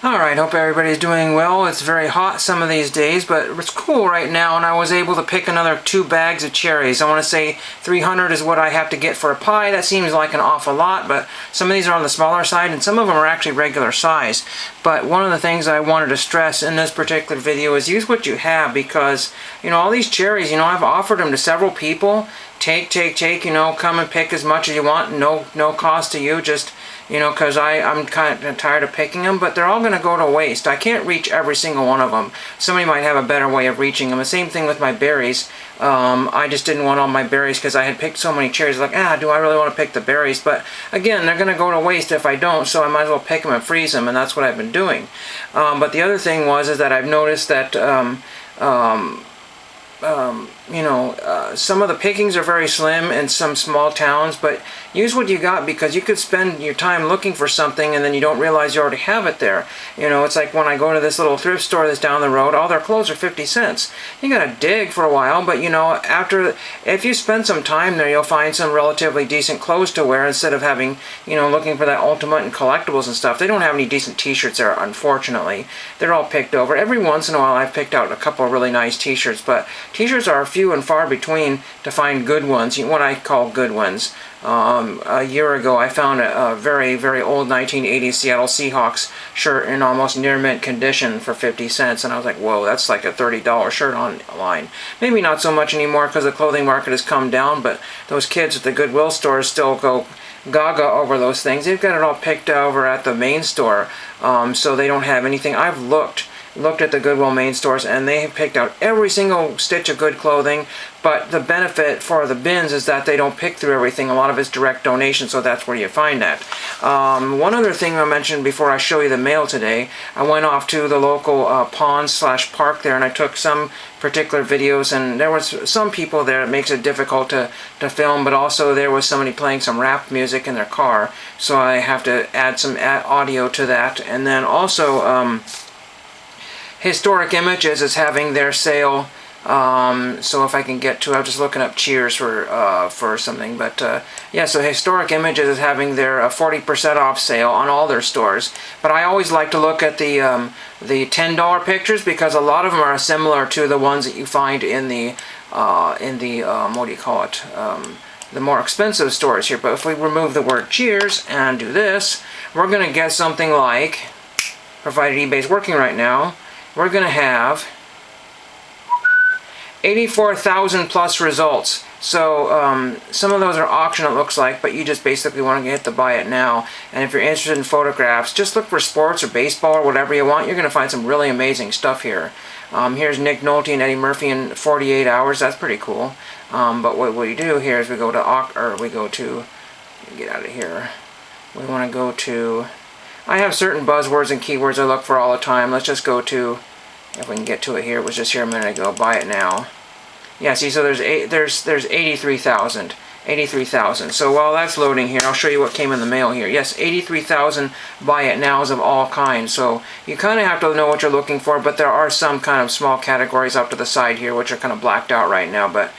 Alright, hope everybody's doing well. It's very hot some of these days, but it's cool right now, and I was able to pick another 2 bags of cherries. I want to say 300 is what I have to get for a pie. That seems like an awful lot, but some of these are on the smaller side, and some of them are actually regular size. But one of the things I wanted to stress in this particular video is use what you have, because, all these cherries, I've offered them to several people. Take, come and pick as much as you want, no cost to you, just, because I'm kind of tired of picking them, but they're all going to go to waste. I can't reach every single one of them. Somebody might have a better way of reaching them. The same thing with my berries. I just didn't want all my berries because I had picked so many cherries. Like, do I really want to pick the berries? But again, they're going to go to waste if I don't, so I might as well pick them and freeze them, and that's what I've been doing. But the other thing is that I've noticed that some of the pickings are very slim in some small towns, but use what you got, because you could spend your time looking for something and then you don't realize you already have it there. It's like when I go to this little thrift store that's down the road, all their clothes are 50 cents. You gotta dig for a while, but if you spend some time there, you'll find some relatively decent clothes to wear instead of having, looking for that ultimate and collectibles and stuff. They don't have any decent t-shirts there, unfortunately. They're all picked over. Every once in a while I've picked out a couple of really nice t-shirts, but t-shirts are few and far between to find good ones, what I call good ones. A year ago I found a very, very old 1980s Seattle Seahawks shirt in almost near mint condition for 50 cents, and I was like, whoa, that's like a $30 shirt online. Maybe not so much anymore because the clothing market has come down, but those kids at the Goodwill stores still go gaga over those things. They've got it all picked over at the main store, so they don't have anything. I've looked at the Goodwill main stores, and they have picked out every single stitch of good clothing, but the benefit for the bins is that they don't pick through everything. A lot of it's direct donation, so that's where you find that. One other thing I mentioned before I show you the mail today, I went off to the local pond/park there, and I took some particular videos, and there was some people there. It makes it difficult to film, but also there was somebody playing some rap music in their car, so I have to add some audio to that. And then also Historic Images is having their sale, so if I can get to it, I'm just looking up Cheers for something, but yeah, so Historic Images is having their 40% off sale on all their stores. But I always like to look at the $10 pictures, because a lot of them are similar to the ones that you find in the what do you call it, the more expensive stores here. But if we remove the word Cheers and do this, we're going to get something like, provided eBay's working right now, we're going to have 84,000 plus results. So some of those are auction, it looks like, but you just basically want to get to buy it now. And if you're interested in photographs, just look for sports or baseball or whatever you want. You're going to find some really amazing stuff here. Here's Nick Nolte and Eddie Murphy in 48 hours. That's pretty cool. But what we do here is we go to get out of here. We want to go to, I have certain buzzwords and keywords I look for all the time. Let's just go to, if we can get to it here, it was just here a minute ago, buy it now. Yeah, see, so there's 83,000. 83,000. So while that's loading here, I'll show you what came in the mail here. Yes, 83,000 buy it nows of all kinds. So you kind of have to know what you're looking for, but there are some kind of small categories up to the side here which are kind of blacked out right now. But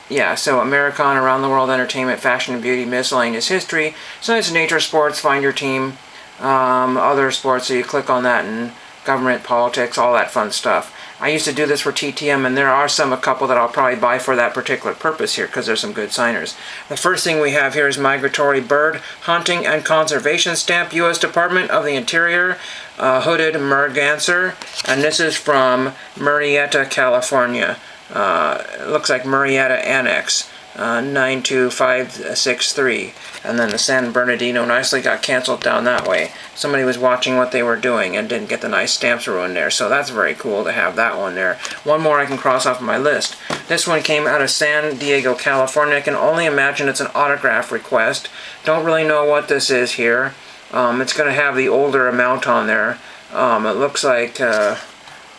yeah, so Americana, around the world, entertainment, fashion and beauty, miscellaneous history, science, nature, sports, find your team, other sports, so you click on that, and government, politics, all that fun stuff. I used to do this for TTM, and there are a couple that I'll probably buy for that particular purpose here, because there's some good signers. The first thing we have here is Migratory Bird Hunting and Conservation Stamp, U.S. Department of the Interior, hooded merganser, and this is from Murrieta, California. It looks like Murrieta Annex, 92563. And then the San Bernardino nicely got canceled down that way. Somebody was watching what they were doing and didn't get the nice stamps ruined there. So that's very cool to have that one there. One more I can cross off my list. This one came out of San Diego, California. I can only imagine it's an autograph request. Don't really know what this is here. It's going to have the older amount on there. It looks like, oh,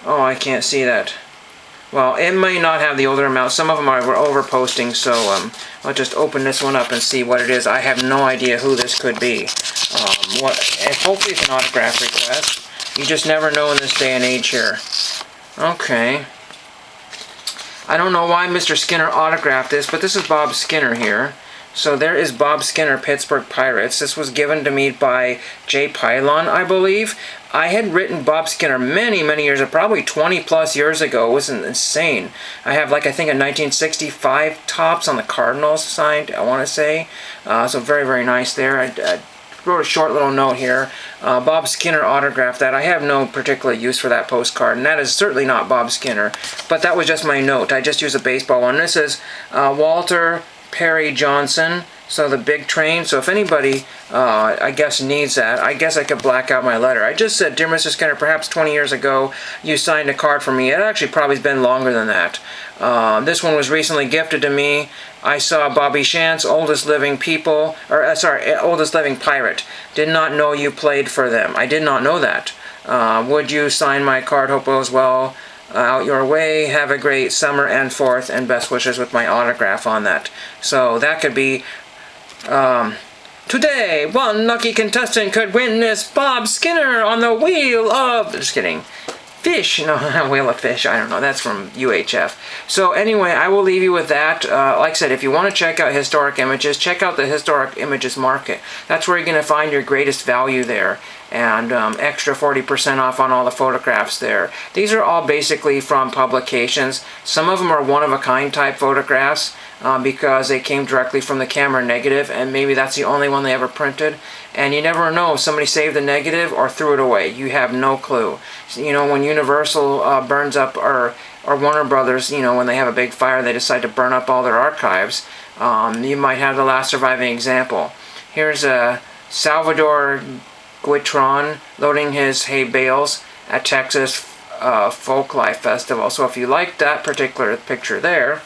I can't see that. Well, it may not have the older amount. Some of them were over posting, so I'll just open this one up and see what it is. I have no idea who this could be. Hopefully it's an autograph request. You just never know in this day and age here. Okay. I don't know why Mr. Skinner autographed this, but this is Bob Skinner here. So there is Bob Skinner, Pittsburgh Pirates. This was given to me by Jay Pilon, I believe. I had written Bob Skinner many, many years ago, probably 20 plus years ago. It was insane. I have like, I think a 1965 Topps on the Cardinals signed, I want to say. So very, very nice there. I wrote a short little note here. Bob Skinner autographed that. I have no particular use for that postcard, and that is certainly not Bob Skinner. But that was just my note. I just used a baseball one. This is Walter Perry Johnson, so the big train. So if anybody, I guess, needs that, I guess I could black out my letter. I just said, "Dear Mr. Skinner, perhaps 20 years ago you signed a card for me." It actually probably has been longer than that. This one was recently gifted to me. I saw Bobby Shantz, oldest living oldest living Pirate. Did not know you played for them. I did not know that. Would you sign my card? Hope all is well. Out your way. Have a great summer and 4th, and best wishes with my autograph on that. So that could be, today, one lucky contestant could win this Bob Skinner on the wheel of, just kidding, fish, no, wheel of fish, I don't know, that's from UHF. So anyway, I will leave you with that. Like I said, if you want to check out historic images, check out the historic images market. That's where you're going to find your greatest value there. And extra 40% off on all the photographs there. These are all basically from publications. Some of them are one-of-a-kind type photographs because they came directly from the camera negative, and maybe that's the only one they ever printed. And you never know if somebody saved the negative or threw it away. You have no clue. So, you know, when Universal burns up, or Warner Brothers, you know, when they have a big fire, they decide to burn up all their archives. You might have the last surviving example. Here's a Salvador Guitron loading his hay bales at Texas Folklife Festival. So if you like that particular picture there,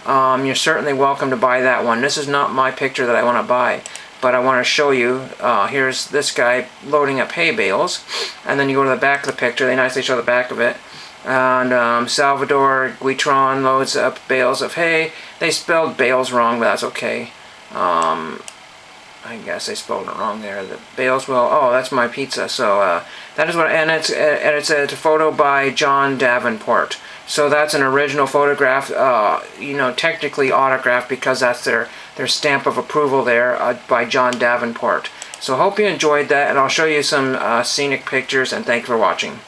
you're certainly welcome to buy that one. This is not my picture that I want to buy, but I want to show you. Here's this guy loading up hay bales, and then you go to the back of the picture. They nicely show the back of it. And Salvador Guitron loads up bales of hay. They spelled bales wrong, but that's okay. I guess they spelled it wrong there. The bales will. Oh, that's my pizza. So that is what. And it's a photo by John Davenport. So that's an original photograph. You know, technically autographed because that's their stamp of approval there by John Davenport. So hope you enjoyed that, and I'll show you some scenic pictures. And thank you for watching.